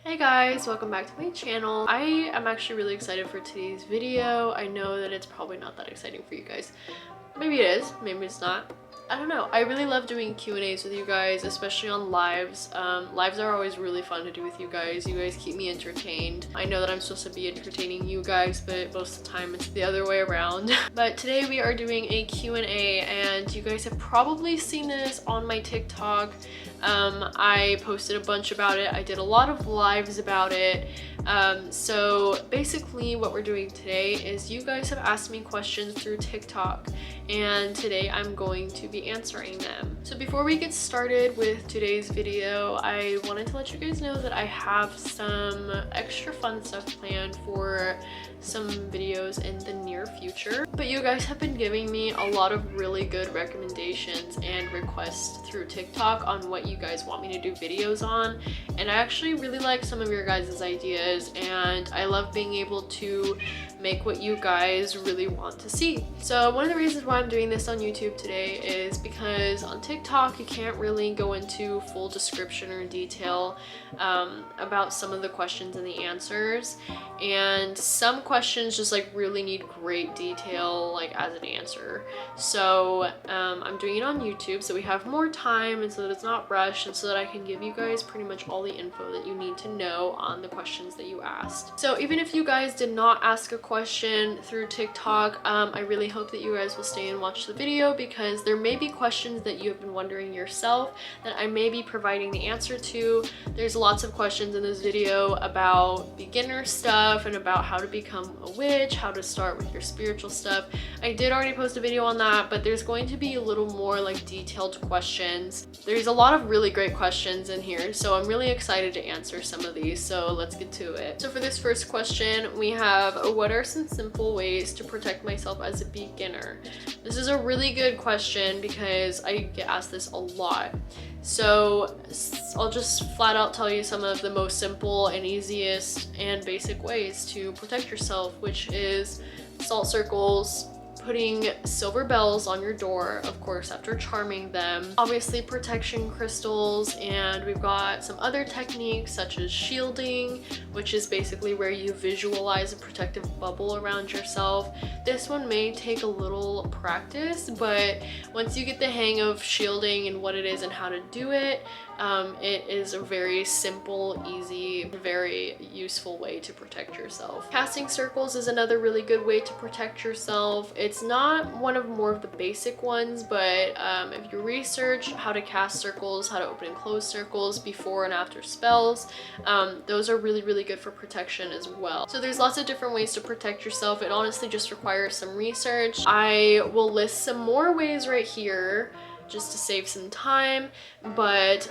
Hey guys, welcome back to my channel. I am actually really excited for today's video. I know that it's probably not that exciting for you guys. Maybe it is, maybe it's not. I don't know. I really love doing Q&As with you guys, especially on lives. Lives are always really fun to do with you guys. You guys keep me entertained. I know that I'm supposed to be entertaining you guys, but most of the time it's the other way around. But today we are doing a Q&A, and you guys have probably seen this on my TikTok. I posted a bunch about it. I did a lot of lives about it. So basically what we're doing today is you guys have asked me questions through TikTok, and today I'm going to be answering them. So before we get started with today's video, I wanted to let you guys know that I have some extra fun stuff planned for some videos in the near future. But you guys have been giving me a lot of really good recommendations and requests through TikTok on what you guys want me to do videos on, and I actually really like some of your guys' ideas, and I love being able to make what you guys really want to see. So one of the reasons why I'm doing this on YouTube today is because on TikTok you can't really go into full description or detail about some of the questions and the answers, and some questions just like really need great detail like as an answer. So I'm doing it on YouTube so we have more time and so that it's not rushed, and so that I can give you guys pretty much all the info that you need to know on the questions that you asked. So even if you guys did not ask a question through TikTok, I really hope that you guys will stay and watch the video, because there may be questions that you have been wondering yourself that I may be providing the answer to. There's lots of questions in this video about beginner stuff and about how to become a witch, how to start with your spiritual stuff. I did already post a video on that, but there's going to be a little more like detailed questions. There's a lot of really great questions in here, so I'm really excited to answer some of these, so let's get to it. So for this first question, we have, what are some simple ways to protect myself as a beginner? This is a really good question because I get asked this a lot. So I'll just flat out tell you some of the most simple and easiest and basic ways to protect yourself, which is salt circles, putting silver bells on your door, of course, after charming them, obviously protection crystals, and we've got some other techniques such as shielding, which is basically where you visualize a protective bubble around yourself. This one may take a little practice, but once you get the hang of shielding and what it is and how to do it, it is a very simple, easy, very useful way to protect yourself. Casting circles is another really good way to protect yourself. It's not one of more of the basic ones, but if you research how to cast circles, how to open and close circles before and after spells, those are really, really good for protection as well. So there's lots of different ways to protect yourself. It honestly just requires some research. I will list some more ways right here just to save some time, but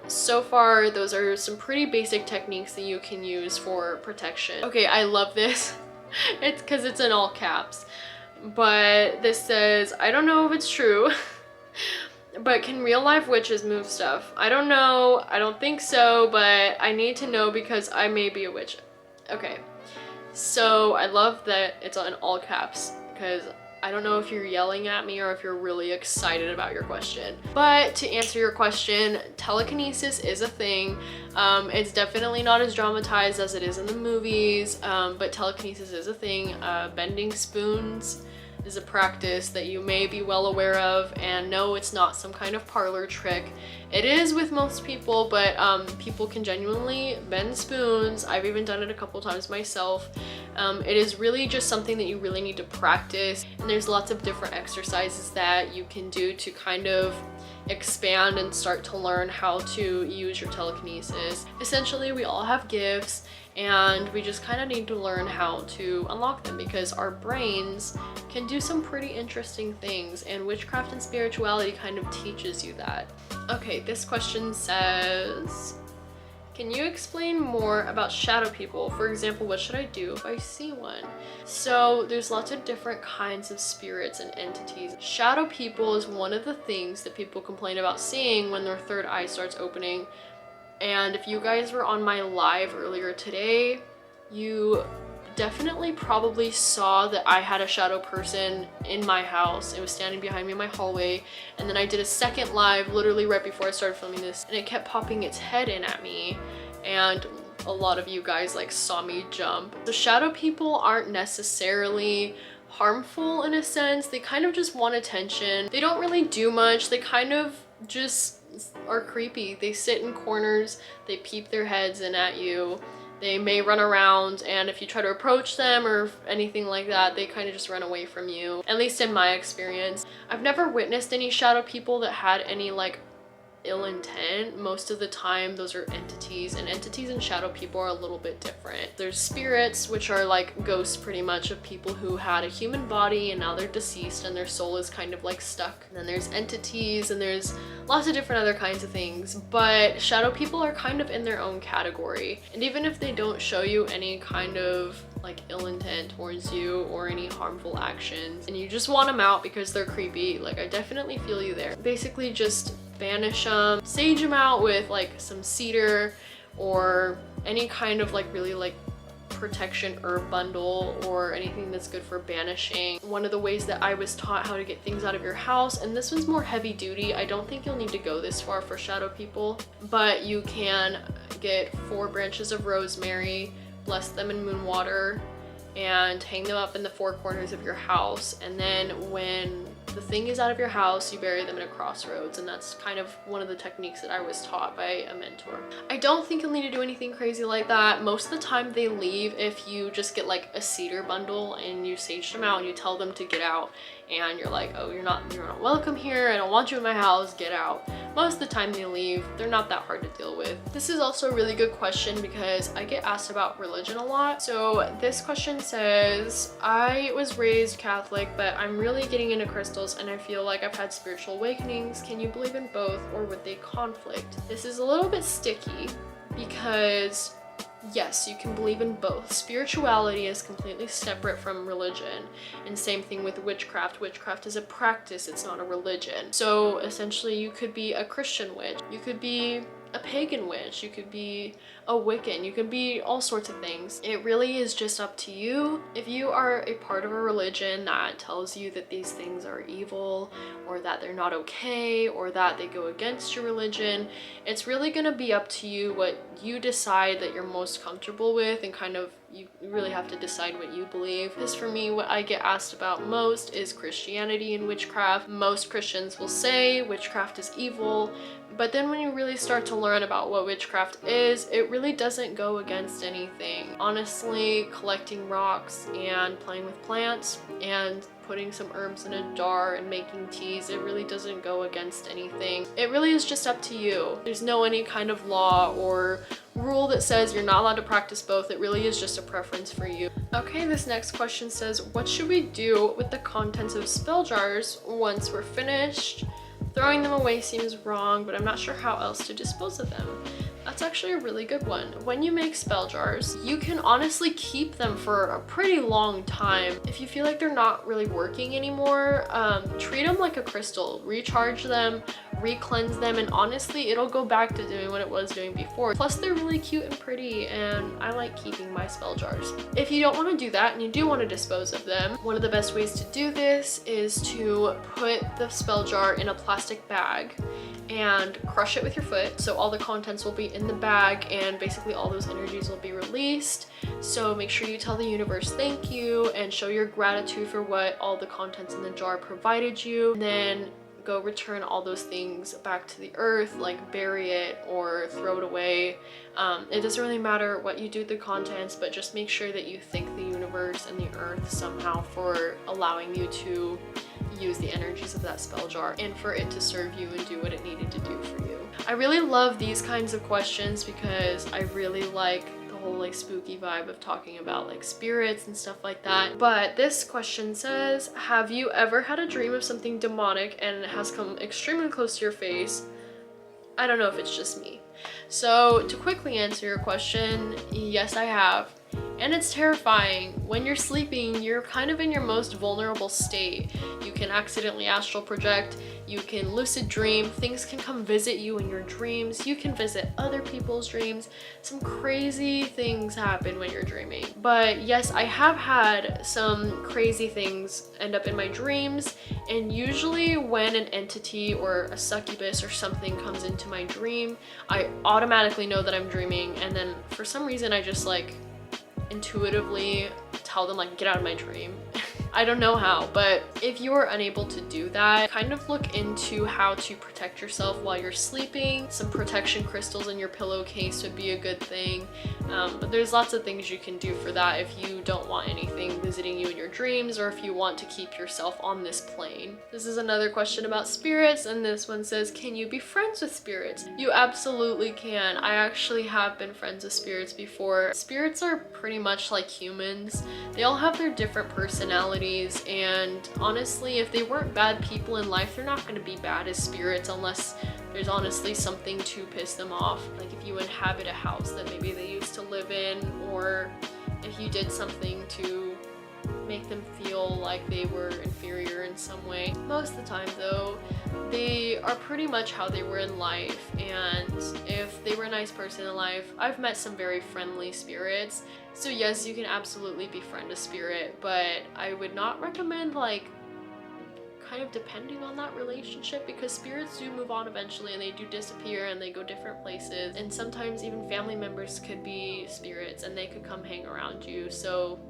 so far those are some pretty basic techniques that you can use for protection. Okay, I love this. It's because it's in all caps, but this says, I don't know if it's true, but can real life witches move stuff? I don't know, I don't think so, but I need to know because I may be a witch. Okay, so I love that it's in all caps because I don't know if you're yelling at me or if you're really excited about your question. But to answer your question, telekinesis is a thing. It's definitely not as dramatized as it is in the movies, but telekinesis is a thing. Bending spoons is a practice that you may be well aware of, and no, it's not some kind of parlor trick. It is with most people, but people can genuinely bend spoons. I've even done it a couple times myself. It is really just something that you really need to practice, and there's lots of different exercises that you can do to kind of expand and start to learn how to use your telekinesis. Essentially, we all have gifts, and we just kind of need to learn how to unlock them, because our brains can do some pretty interesting things, and witchcraft and spirituality kind of teaches you that. Okay, this question says, can you explain more about shadow people? For example, what should I do if I see one? So there's lots of different kinds of spirits and entities. Shadow people is one of the things that people complain about seeing when their third eye starts opening. And if you guys were on my live earlier today, you definitely probably saw that I had a shadow person in my house. It was standing behind me in my hallway, and then I did a second live literally right before I started filming this, and it kept popping its head in at me, and a lot of you guys like saw me jump. The shadow people aren't necessarily harmful in a sense. They kind of just want attention. They don't really do much. They kind of just are creepy. They sit in corners, they peep their heads in at you. They may run around, and if you try to approach them or anything like that, they kind of just run away from you, at least in my experience. I've never witnessed any shadow people that had any like ill intent. Most of the time those are entities, and entities and shadow people are a little bit different. There's spirits, which are like ghosts pretty much of people who had a human body and now they're deceased and their soul is kind of like stuck. And then there's entities, and there's lots of different other kinds of things, but shadow people are kind of in their own category. And even if they don't show you any kind of like ill intent towards you or any harmful actions, and you just want them out because they're creepy, like I definitely feel you there. Basically just banish them, sage them out with like some cedar or any kind of like really like protection herb bundle or anything that's good for banishing. One of the ways that I was taught how to get things out of your house, and this one's more heavy duty, I don't think you'll need to go this far for shadow people, but you can get 4 branches of rosemary, bless them in moon water, and hang them up in the 4 corners of your house. And then when the thing is out of your house, you bury them in a crossroads, and that's kind of one of the techniques that I was taught by a mentor. I don't think you'll need to do anything crazy like that. Most of the time they leave if you just get like a cedar bundle and you sage them out and you tell them to get out, and you're like, oh, you're not welcome here, I don't want you in my house, get out. Most of the time they leave. They're not that hard to deal with. This is also a really good question because I get asked about religion a lot. So this question says, I was raised Catholic, but I'm really getting into crystals and I feel like I've had spiritual awakenings. Can you believe in both, or would they conflict? This is a little bit sticky because yes, you can believe in both. Spirituality is completely separate from religion, and same thing with witchcraft. Witchcraft is a practice, it's not a religion. So essentially you could be a Christian witch, you could be a pagan witch, you could be a Wiccan, you could be all sorts of things. It really is just up to you. If you are a part of a religion that tells you that these things are evil, or that they're not okay, or that they go against your religion, it's really gonna be up to you what you decide that you're most comfortable with, and kind of you really have to decide what you believe. Because for me, what I get asked about most is Christianity and witchcraft. Most Christians will say witchcraft is evil, but then when you really start to learn about what witchcraft is, it really doesn't go against anything. Honestly, collecting rocks and playing with plants and putting some herbs in a jar and making teas, it really doesn't go against anything. It really is just up to you. There's no any kind of law or rule that says you're not allowed to practice both. It really is just a preference for you. Okay, this next question says, what should we do with the contents of spell jars once we're finished? Throwing them away seems wrong, but I'm not sure how else to dispose of them. That's actually a really good one. When you make spell jars, you can honestly keep them for a pretty long time. If you feel like they're not really working anymore, treat them like a crystal. Recharge them, re-cleanse them, and honestly, it'll go back to doing what it was doing before. Plus, they're really cute and pretty, and I like keeping my spell jars. If you don't want to do that and you do want to dispose of them, one of the best ways to do this is to put the spell jar in a plastic bag and crush it with your foot, so all the contents will be in the bag and basically all those energies will be released. So make sure you tell the universe thank you and show your gratitude for what all the contents in the jar provided you, and then go return all those things back to the earth, like bury it or throw it away. It doesn't really matter what you do with the contents, but just make sure that you thank the universe and the earth somehow for allowing you to use the energies of that spell jar and for it to serve you and do what it needed to do for you. I really love these kinds of questions because I really like the whole like spooky vibe of talking about like spirits and stuff like that. But this question says, have you ever had a dream of something demonic and it has come extremely close to your face? I don't know if it's just me. So to quickly answer your question, yes, I have. and it's terrifying. When you're sleeping, you're kind of in your most vulnerable state. You can accidentally astral project, you can lucid dream, things can come visit you in your dreams, you can visit other people's dreams. Some crazy things happen when you're dreaming. But yes, I have had some crazy things end up in my dreams, and usually when an entity or a succubus or something comes into my dream, I automatically know that I'm dreaming, and then for some reason I just like intuitively tell them like, get out of my dream. I don't know how, but if you are unable to do that, kind of look into how to protect yourself while you're sleeping. Some protection crystals in your pillowcase would be a good thing, but there's lots of things you can do for that if you don't want anything visiting you in your dreams, or if you want to keep yourself on this plane. This is another question about spirits, and this one says, can you be friends with spirits? You absolutely can. I actually have been friends with spirits before. Spirits are pretty much like humans. They all have their different personalities, and honestly, if they weren't bad people in life, they're not going to be bad as spirits unless there's honestly something to piss them off. Like if you inhabit a house that maybe they used to live in, or if you did something to make them feel like they were inferior in some way. Most of the time though, they are pretty much how they were in life, and if they were a nice person in life, I've met some very friendly spirits. So yes, you can absolutely befriend a spirit, but I would not recommend like kind of depending on that relationship, because spirits do move on eventually and they do disappear and they go different places, and sometimes even family members could be spirits and they could come hang around you. So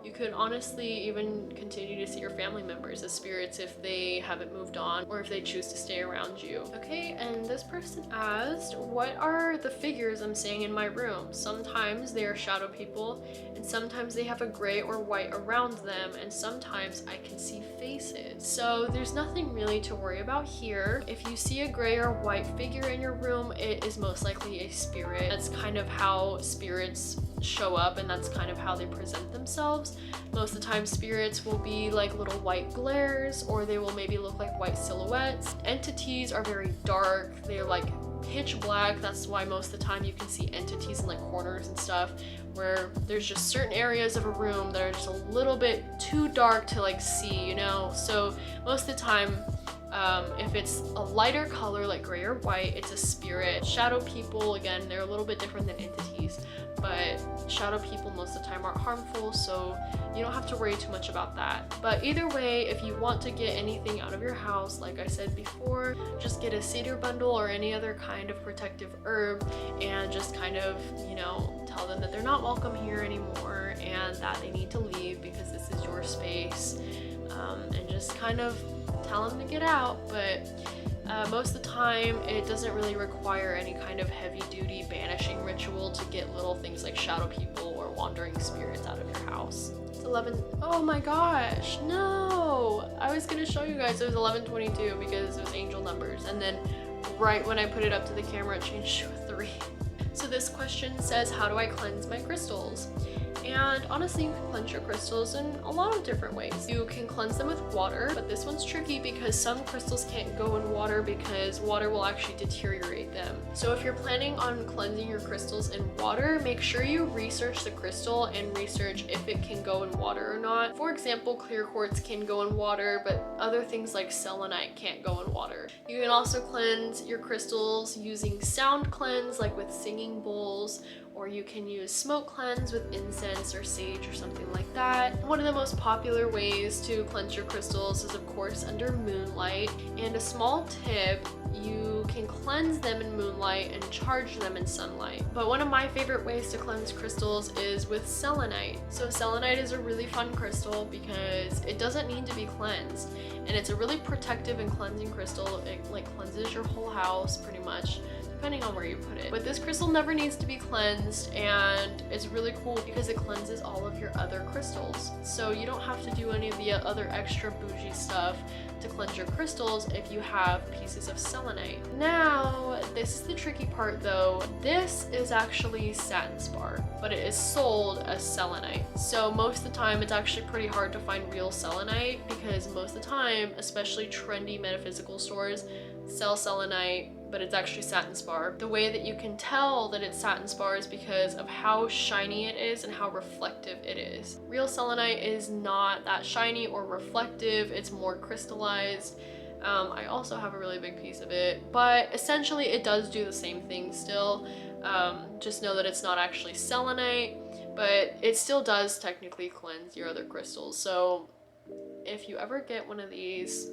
you could honestly even continue to see your family members as spirits if they haven't moved on or if they choose to stay around you. Okay, and this person asked, what are the figures I'm seeing in my room? Sometimes they are shadow people, and sometimes they have a gray or white around them, and sometimes I can see faces. So there's nothing really to worry about here. If you see a gray or white figure in your room, it is most likely a spirit. That's kind of how spirits show up, and that's kind of how they present themselves. Most of the time spirits will be like little white glares, or they will maybe look like white silhouettes. Entities are very dark, they're like pitch black. That's why most of the time you can see entities in like corners and stuff, where there's just certain areas of a room that are just a little bit too dark to like see, you know. So most of the time, if it's a lighter color like gray or white, it's a spirit. Shadow people, again, they're a little bit different than entities, but shadow people most of the time aren't harmful, so you don't have to worry too much about that. But either way, if you want to get anything out of your house, like I said before, just get a cedar bundle or any other kind of protective herb, and just kind of, you know, tell them that they're not welcome here anymore and that they need to leave because this is your space, and just kind of tell them to get out. But most of the time it doesn't really require any kind of heavy duty banishing ritual to get little things like shadow people or wandering spirits out of your house. It's 11. Oh my gosh, no! I was gonna show you guys it was 11:22 because it was angel numbers, and then right when I put it up to the camera it changed to a 3. So this question says, how do I cleanse my crystals? And honestly, you can cleanse your crystals in a lot of different ways. You can cleanse them with water, but this one's tricky because some crystals can't go in water because water will actually deteriorate them. So if you're planning on cleansing your crystals in water, make sure you research the crystal and research if it can go in water or not. For example, clear quartz can go in water, but other things like selenite can't go in water. You can also cleanse your crystals using sound cleanse, like with singing bowls, or you can use smoke cleanse with incense or sage or something like that. One of the most popular ways to cleanse your crystals is of course under moonlight, and a small tip, you can cleanse them in moonlight and charge them in sunlight. But one of my favorite ways to cleanse crystals is with selenite. So selenite is a really fun crystal because it doesn't need to be cleansed, and it's a really protective and cleansing crystal. It like cleanses your whole house pretty much, depending on where you put it. But this crystal never needs to be cleansed, and it's really cool because it cleanses all of your other crystals. So you don't have to do any of the other extra bougie stuff to cleanse your crystals if you have pieces of selenite. Now, this is the tricky part though. This is actually satin spar, but it is sold as selenite. So most of the time it's actually pretty hard to find real selenite because most of the time, especially trendy metaphysical stores, sell selenite but it's actually satin spar. The way that you can tell that it's satin spar is because of how shiny it is and how reflective it is. Real selenite is not that shiny or reflective, it's more crystallized. I also have a really big piece of it, but essentially it does do the same thing still. Just know that it's not actually selenite, but it still does technically cleanse your other crystals. So if you ever get one of these,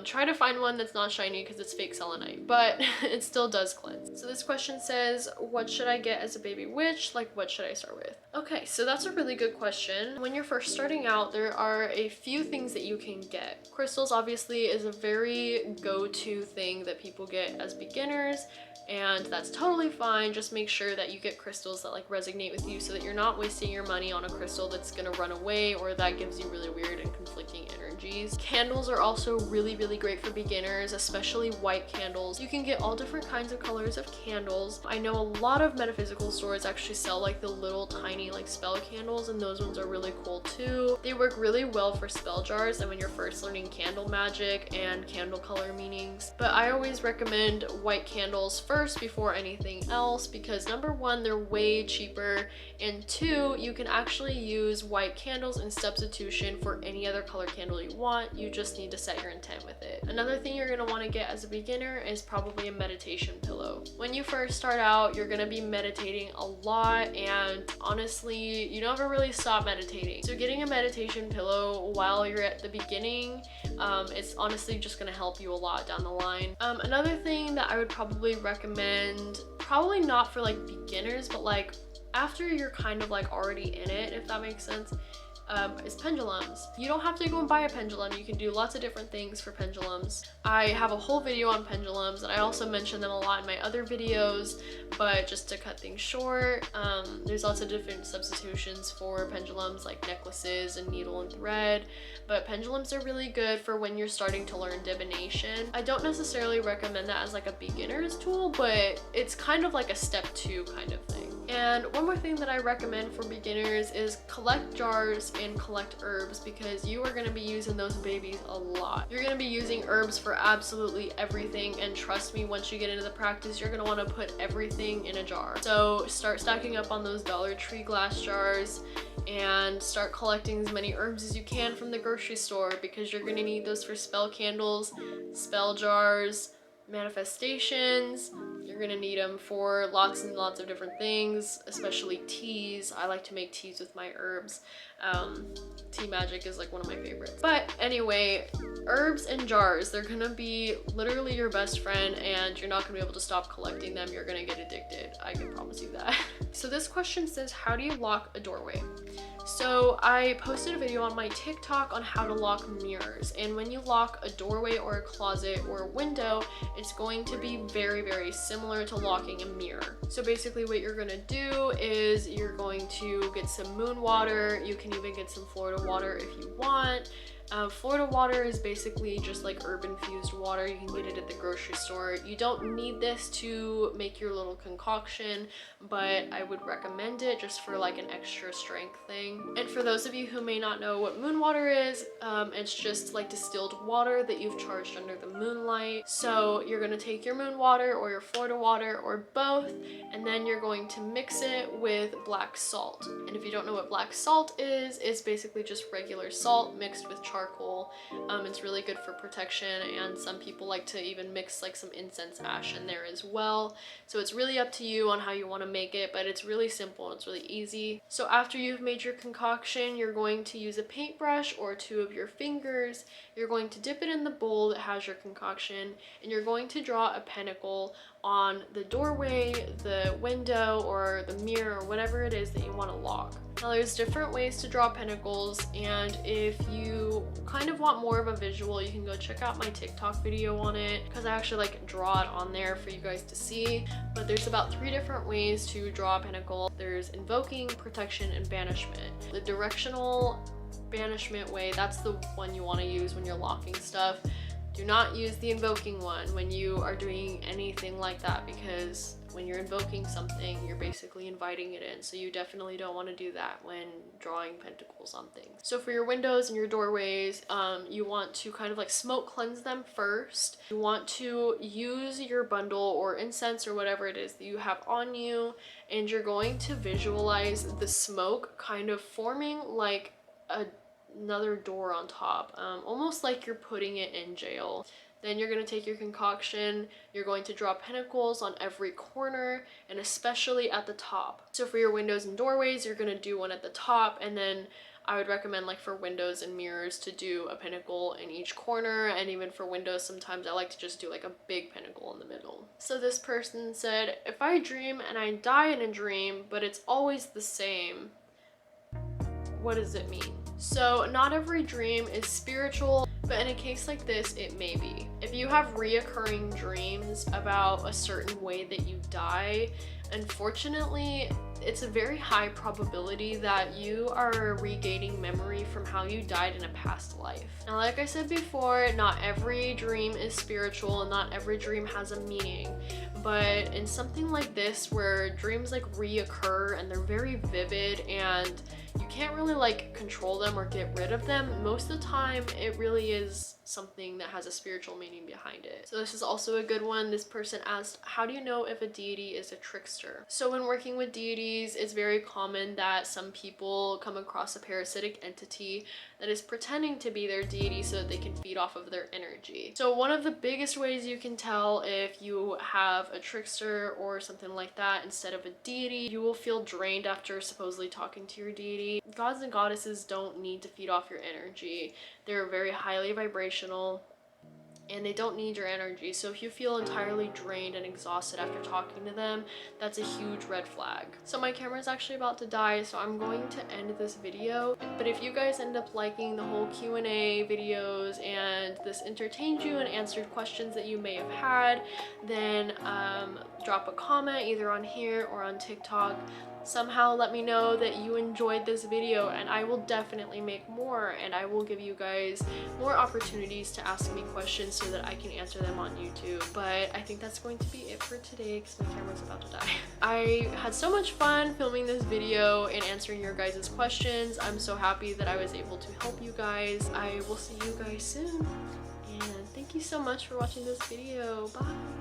try to find one that's not shiny because it's fake selenite, but it still does cleanse. So this question says, what should I get as a baby witch? Like, what should I start with? Okay, so that's a really good question. When you're first starting out, there are a few things that you can get. Crystals obviously is a very go-to thing that people get as beginners, and that's totally fine. Just make sure that you get crystals that like resonate with you so that you're not wasting your money on a crystal that's gonna run away or that gives you really weird and conflicting energies. Candles are also really great for beginners, especially white candles. You can get all different kinds of colors of candles. I know a lot of metaphysical stores actually sell like the little tiny like spell candles, and those ones are really cool too. They work really well for spell jars and when you're first learning candle magic and candle color meanings. But I always recommend white candles first before anything else because number one, they're way cheaper, and two, you can actually use white candles in substitution for any other color candle you want. You just need to set your intent with it. Another thing you're going to want to get as a beginner is probably a meditation pillow. When you first start out, you're going to be meditating a lot, and honestly, you never really stop meditating. So getting a meditation pillow while you're at the beginning, it's honestly just going to help you a lot down the line. Another thing that I would probably recommend, probably not for like beginners, but like after you're kind of like already in it, if that makes sense, is pendulums. You don't have to go and buy a pendulum. You can do lots of different things for pendulums. I have a whole video on pendulums, and I also mention them a lot in my other videos, but just to cut things short, there's lots of different substitutions for pendulums like necklaces and needle and thread, but pendulums are really good for when you're starting to learn divination. I don't necessarily recommend that as like a beginner's tool, but it's kind of like a step 2 kind of thing. And one more thing that I recommend for beginners is collect jars and collect herbs, because you are going to be using those babies a lot. You're going to be using herbs for absolutely everything, and trust me, once you get into the practice, you're going to want to put everything in a jar. So start stacking up on those Dollar Tree glass jars and start collecting as many herbs as you can from the grocery store, because you're going to need those for spell candles, spell jars, manifestations. You're gonna need them for lots and lots of different things, especially teas. I like to make teas with my herbs. Tea magic is like one of my favorites. But anyway, herbs and jars, they're gonna be literally your best friend, and you're not gonna be able to stop collecting them. You're gonna get addicted, I can promise you that. So this question says, how do you lock a doorway? So I posted a video on my TikTok on how to lock mirrors, and when you lock a doorway or a closet or a window, it's going to be very similar to locking a mirror. So basically what you're gonna do is you're going to get some moon water. You can even get some Florida water if you want. Florida water is basically just like herb infused water. You can get it at the grocery store. You don't need this to make your little concoction, but I would recommend it just for like an extra strength thing. And for those of you who may not know what moon water is, it's just like distilled water that you've charged under the moonlight. So you're gonna take your moon water or your Florida water or both, and then you're going to mix it with black salt. And if you don't know what black salt is, it's basically just regular salt mixed with charcoal. It's really good for protection, and some people like to even mix like some incense ash in there as well. So it's really up to you on how you want to make it, but it's really simple, it's really easy. So after you've made your concoction, you're going to use a paintbrush or 2 of your fingers. You're going to dip it in the bowl that has your concoction, and you're going to draw a pinnacle on the doorway, the window, or the mirror, or whatever it is that you want to lock. Now there's different ways to draw pinnacles, and if you kind of want more of a visual, you can go check out my TikTok video on it, because I actually like draw it on there for you guys to see. But there's about 3 different ways to draw a pinnacle. There's invoking, protection, and banishment. The directional banishment way, that's the one you want to use when you're locking stuff. Do not use the invoking one when you are doing anything like that, because when you're invoking something, you're basically inviting it in. So you definitely don't want to do that when drawing pentacles on things. So for your windows and your doorways, you want to kind of like smoke cleanse them first. You want to use your bundle or incense or whatever it is that you have on you, and you're going to visualize the smoke kind of forming like another door on top, almost like you're putting it in jail. Then you're going to take your concoction, you're going to draw pinnacles on every corner and especially at the top. So for your windows and doorways, you're going to do one at the top, and then I would recommend, like for windows and mirrors, to do a pinnacle in each corner, and even for windows sometimes I like to just do like a big pinnacle in the middle. So this person said, if I dream and I die in a dream but it's always the same, what does it mean? So not every dream is spiritual, but in a case like this, it may be. If you have reoccurring dreams about a certain way that you die, unfortunately, it's a very high probability that you are regaining memory from how you died in a past life. Now, like I said before, not every dream is spiritual, and not every dream has a meaning. But in something like this, where dreams like reoccur and they're very vivid and you can't really like control them or get rid of them, most of the time it really is something that has a spiritual meaning behind it. So this is also a good one. This person asked, how do you know if a deity is a trickster? So when working with deities, it's very common that some people come across a parasitic entity that is pretending to be their deity so that they can feed off of their energy. So one of the biggest ways you can tell if you have a trickster or something like that instead of a deity, you will feel drained after supposedly talking to your deity. Gods and goddesses don't need to feed off your energy. They're very highly vibrational and they don't need your energy. So if you feel entirely drained and exhausted after talking to them, that's a huge red flag. So my camera is actually about to die, so I'm going to end this video. But if you guys end up liking the whole Q&A videos and this entertained you and answered questions that you may have had, then drop a comment either on here or on TikTok. Somehow let me know that you enjoyed this video, and I will definitely make more, and I will give you guys more opportunities to ask me questions so that I can answer them on YouTube. But I think that's going to be it for today because my camera's about to die. I had so much fun filming this video and answering your guys' questions. I'm so happy that I was able to help you guys. I will see you guys soon, and thank you so much for watching this video. Bye!